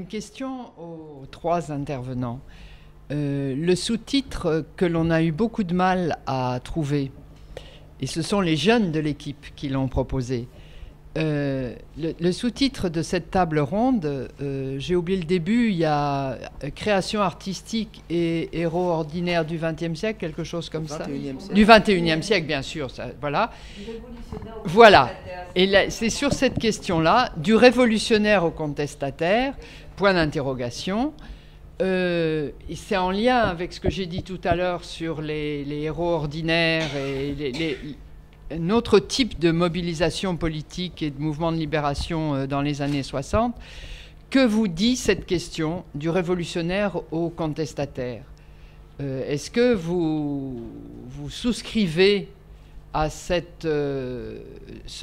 une question aux trois intervenants. Le sous-titre que l'on a eu beaucoup de mal à trouver, et ce sont les jeunes de l'équipe qui l'ont proposé. Le sous-titre de cette table ronde, j'ai oublié le début, il y a création artistique et héros ordinaires du XXe siècle, quelque chose comme ça. Du XXIe siècle, bien sûr, ça, voilà. Voilà. Et c'est sur cette question-là, du révolutionnaire au contestataire, point d'interrogation. C'est en lien avec ce que j'ai dit tout à l'heure sur les héros ordinaires et un autre type de mobilisation politique et de mouvement de libération dans les années 60. Que vous dit cette question du révolutionnaire au contestataire? Est-ce que vous souscrivez à ce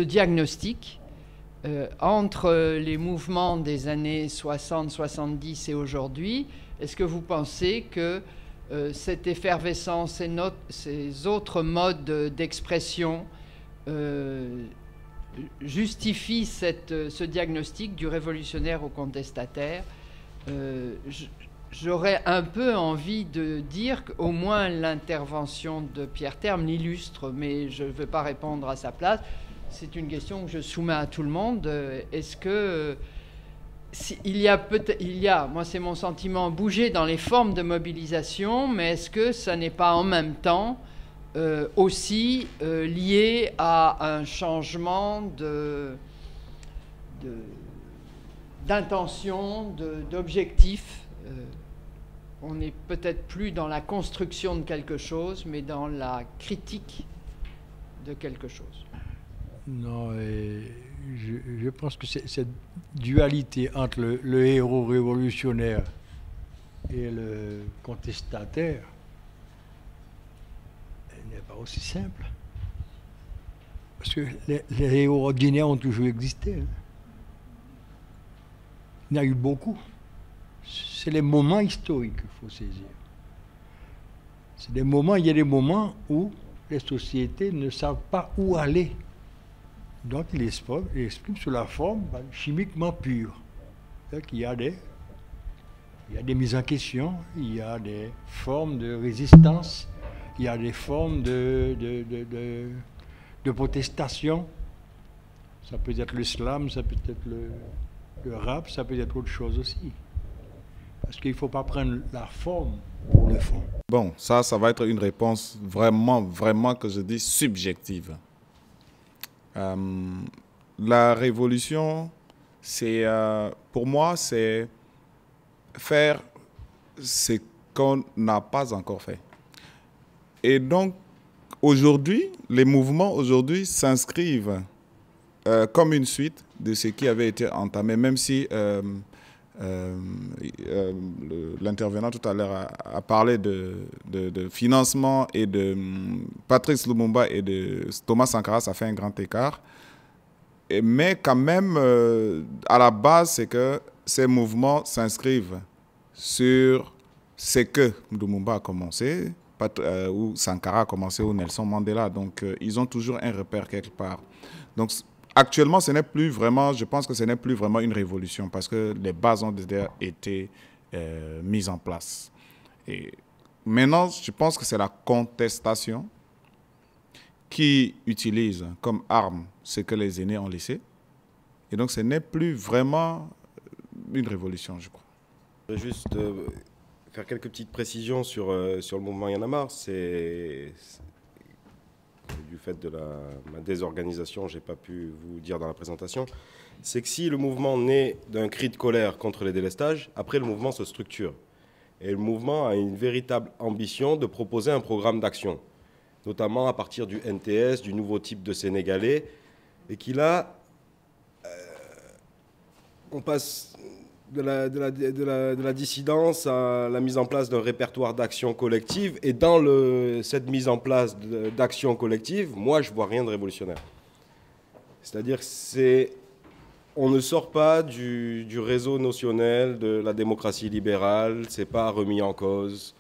diagnostic entre les mouvements des années 60, 70 et aujourd'hui? Est-ce que vous pensez que cette effervescence et ces autres modes d'expression justifient ce diagnostic du révolutionnaire au contestataire? J'aurais un peu envie de dire qu'au moins l'intervention de Pierre Terme l'illustre, mais je ne veux pas répondre à sa place. C'est une question que je soumets à tout le monde. Est-ce que il y a, moi c'est mon sentiment, bouger dans les formes de mobilisation, mais est-ce que ça n'est pas en même temps aussi lié à un changement d'intention, d'objectif? On n'est peut-être plus dans la construction de quelque chose, mais dans la critique de quelque chose. Non, je pense que cette dualité entre le héros révolutionnaire et le contestataire, elle n'est pas aussi simple. Parce que les héros ordinaires ont toujours existé. Hein. Il y en a eu beaucoup. C'est les moments historiques qu'il faut saisir. C'est des moments, il y a des moments où les sociétés ne savent pas où aller. Donc, il exprime sous la forme chimiquement pure. Il y a des mises en question, il y a des formes de résistance, il y a des formes de protestation. Ça peut être le slam, ça peut être le rap, ça peut être autre chose aussi. Parce qu'il ne faut pas prendre la forme pour le fond. Bon, ça va être une réponse vraiment que je dis subjective. La révolution, pour moi, c'est faire ce qu'on n'a pas encore fait. Et donc, aujourd'hui, les mouvements aujourd'hui s'inscrivent comme une suite de ce qui avait été entamé, même si l'intervenant tout à l'heure a parlé de financement et de Patrice Lumumba et de Thomas Sankara, ça fait un grand écart. Mais quand même, à la base, c'est que ces mouvements s'inscrivent sur ce que Lumumba a commencé, ou Sankara a commencé, ou Nelson Mandela. Donc, ils ont toujours un repère quelque part. Donc, actuellement, ce n'est plus vraiment, je pense que ce n'est plus vraiment une révolution parce que les bases ont déjà été mises en place. Et maintenant, je pense que c'est la contestation qui utilise comme arme ce que les aînés ont laissé. Et donc, ce n'est plus vraiment une révolution, je crois. Je vais juste faire quelques petites précisions sur le mouvement Y en a marre. C'est du fait de ma désorganisation, je n'ai pas pu vous dire dans la présentation, c'est que si le mouvement naît d'un cri de colère contre les délestages, après le mouvement se structure. Et le mouvement a une véritable ambition de proposer un programme d'action, notamment à partir du NTS, du nouveau type de Sénégalais, et qui là, on passe de la dissidence à la mise en place d'un répertoire d'action collective. Et dans cette mise en place d'action collective, moi, je ne vois rien de révolutionnaire. C'est-à-dire on ne sort pas du réseau notionnel de la démocratie libérale, ce n'est pas remis en cause.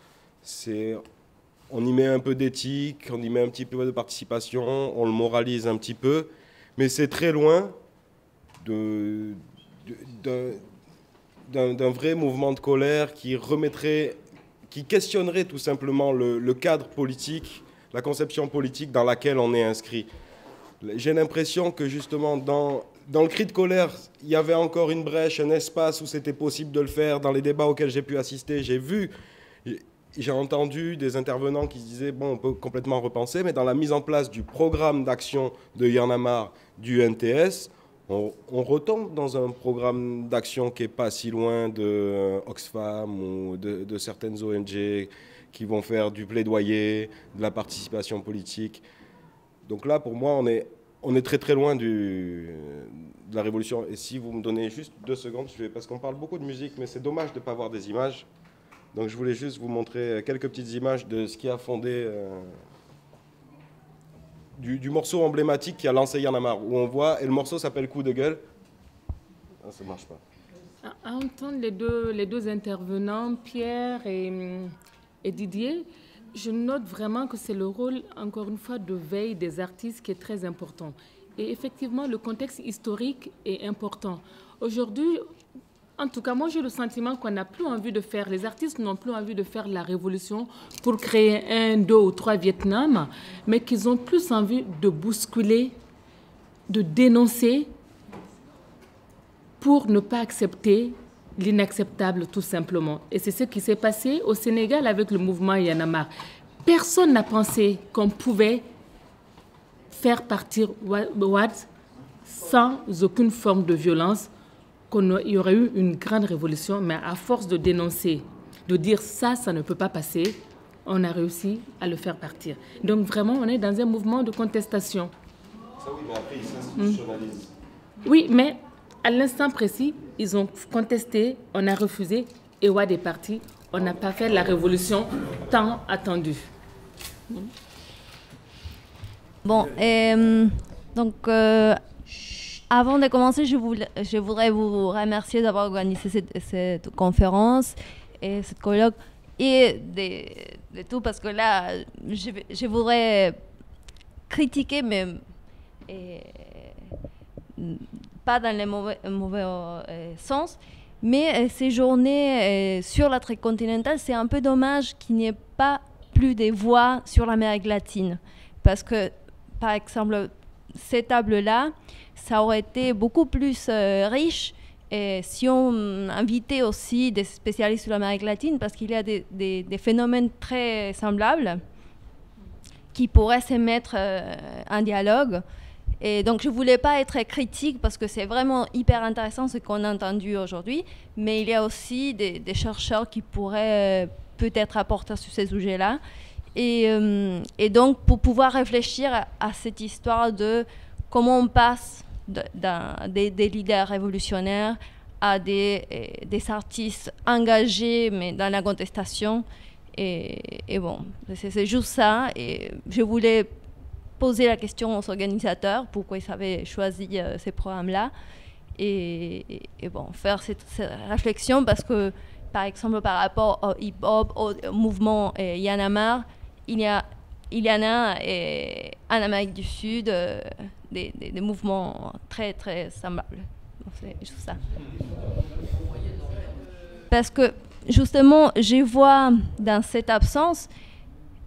On y met un peu d'éthique, on y met un petit peu de participation, on le moralise un petit peu, mais c'est très loin d'un vrai mouvement de colère qui questionnerait tout simplement le cadre politique, la conception politique dans laquelle on est inscrit. J'ai l'impression que justement dans le cri de colère, il y avait encore une brèche, un espace où c'était possible de le faire. Dans les débats auxquels j'ai pu assister, j'ai entendu des intervenants qui disaient bon, on peut complètement repenser, mais dans la mise en place du programme d'action de Y'en a marre du NTS, on retombe dans un programme d'action qui n'est pas si loin de Oxfam ou de certaines ONG qui vont faire du plaidoyer, de la participation politique. Donc là, pour moi, on est très très loin de la révolution. Et si vous me donnez juste 2 secondes, parce qu'on parle beaucoup de musique, mais c'est dommage de ne pas voir des images. Donc je voulais juste vous montrer quelques petites images de ce qui a fondé du morceau emblématique qui a lancé Y'en a marre, où on voit, et le morceau s'appelle Coup de gueule. Ah, ça ne marche pas. À entendre les deux intervenants, Pierre et Didier, je note vraiment que c'est le rôle, encore une fois, de veille des artistes qui est très important. Et effectivement, le contexte historique est important. Aujourd'hui, en tout cas, moi, j'ai le sentiment qu'on n'a plus envie de faire, les artistes n'ont plus envie de faire la révolution pour créer 1, 2 ou 3 Vietnam, mais qu'ils ont plus envie de bousculer, de dénoncer pour ne pas accepter l'inacceptable, tout simplement. Et c'est ce qui s'est passé au Sénégal avec le mouvement Y'en a marre. Personne n'a pensé qu'on pouvait faire partir Wade sans aucune forme de violence, qu'il y aurait eu une grande révolution, mais à force de dénoncer, de dire ça ne peut pas passer, on a réussi à le faire partir. Donc vraiment, on est dans un mouvement de contestation. Ça oui, mais après, ils s'institutionnalisent. Oui, mais à l'instant précis, ils ont contesté, on a refusé, et Wade est parti. On n'a pas fait la révolution tant attendue. Bon, donc avant de commencer, je voudrais vous remercier d'avoir organisé cette conférence et cette colloque et de tout, parce que là, je voudrais critiquer, mais pas dans le mauvais sens, mais ces journées sur la traite continentale, c'est un peu dommage qu'il n'y ait pas plus de voix sur l'Amérique latine, parce que, par exemple, cette table-là, ça aurait été beaucoup plus riche si on invitait aussi des spécialistes sur l'Amérique latine, parce qu'il y a des phénomènes très semblables qui pourraient se mettre en dialogue. Et donc, je ne voulais pas être critique parce que c'est vraiment hyper intéressant ce qu'on a entendu aujourd'hui, mais il y a aussi des chercheurs qui pourraient peut-être apporter sur ces sujets-là. Et donc, pour pouvoir réfléchir à cette histoire de comment on passe des leaders révolutionnaires à des artistes engagés, mais dans la contestation. Et bon, c'est juste ça. Et je voulais poser la question aux organisateurs, pourquoi ils avaient choisi ces programmes-là. Et bon, faire cette réflexion parce que, par exemple, par rapport au hip-hop, au mouvement Y'en a marre, il y en a en Amérique du Sud des mouvements très, très semblables. Donc, c'est juste ça. Parce que, justement, je vois dans cette absence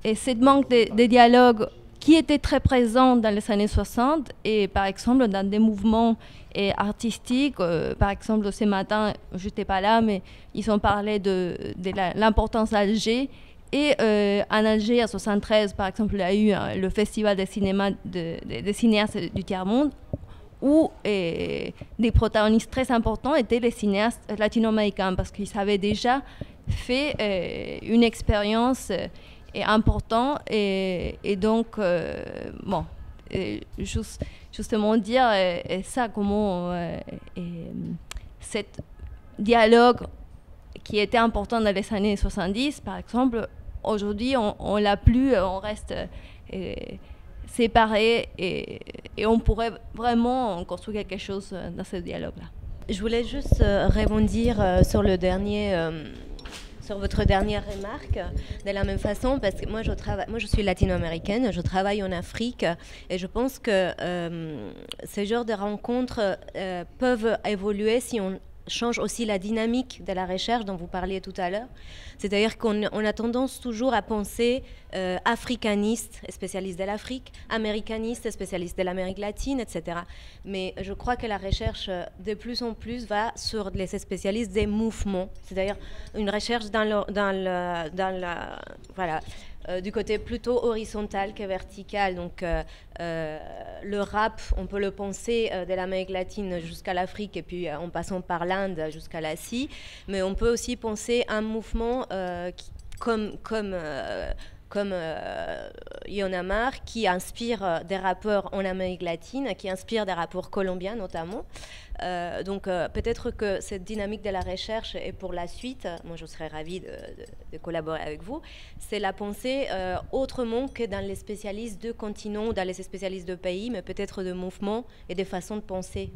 et ce manque de dialogue qui était très présent dans les années 60 et, par exemple, dans des mouvements artistiques. Par exemple, ce matin, je n'étais pas là, mais ils ont parlé de l'importance d'Alger. Et en Alger, en 1973, par exemple, il y a eu le festival de cinéma des cinéastes du tiers-monde où des protagonistes très importants étaient les cinéastes latino-américains parce qu'ils avaient déjà fait une expérience importante. Et donc, bon, justement dire ça, comment ce dialogue qui était important dans les années 70, par exemple, aujourd'hui, on l'a plus, on reste séparés et on pourrait vraiment construire quelque chose dans ce dialogue-là. Je voulais juste rebondir sur votre dernière remarque de la même façon, parce que moi je suis latino-américaine, je travaille en Afrique et je pense que ce genre de rencontres peuvent évoluer si change aussi la dynamique de la recherche dont vous parliez tout à l'heure. C'est-à-dire qu'on a tendance toujours à penser africaniste, spécialiste de l'Afrique, américaniste, spécialiste de l'Amérique latine, etc. Mais je crois que la recherche de plus en plus va sur les spécialistes des mouvements, c'est-à-dire une recherche voilà, du côté plutôt horizontal que vertical. Donc le rap, on peut le penser de l'Amérique latine jusqu'à l'Afrique et puis en passant par l'Inde jusqu'à l'Asie, mais on peut aussi penser un mouvement comme Y'en a marre, qui inspire des rappeurs en Amérique latine, qui inspire des rappeurs colombiens notamment. Donc peut-être que cette dynamique de la recherche et pour la suite, moi je serais ravie de collaborer avec vous, c'est la pensée autrement que dans les spécialistes de continents, dans les spécialistes de pays, mais peut-être de mouvements et des façons de penser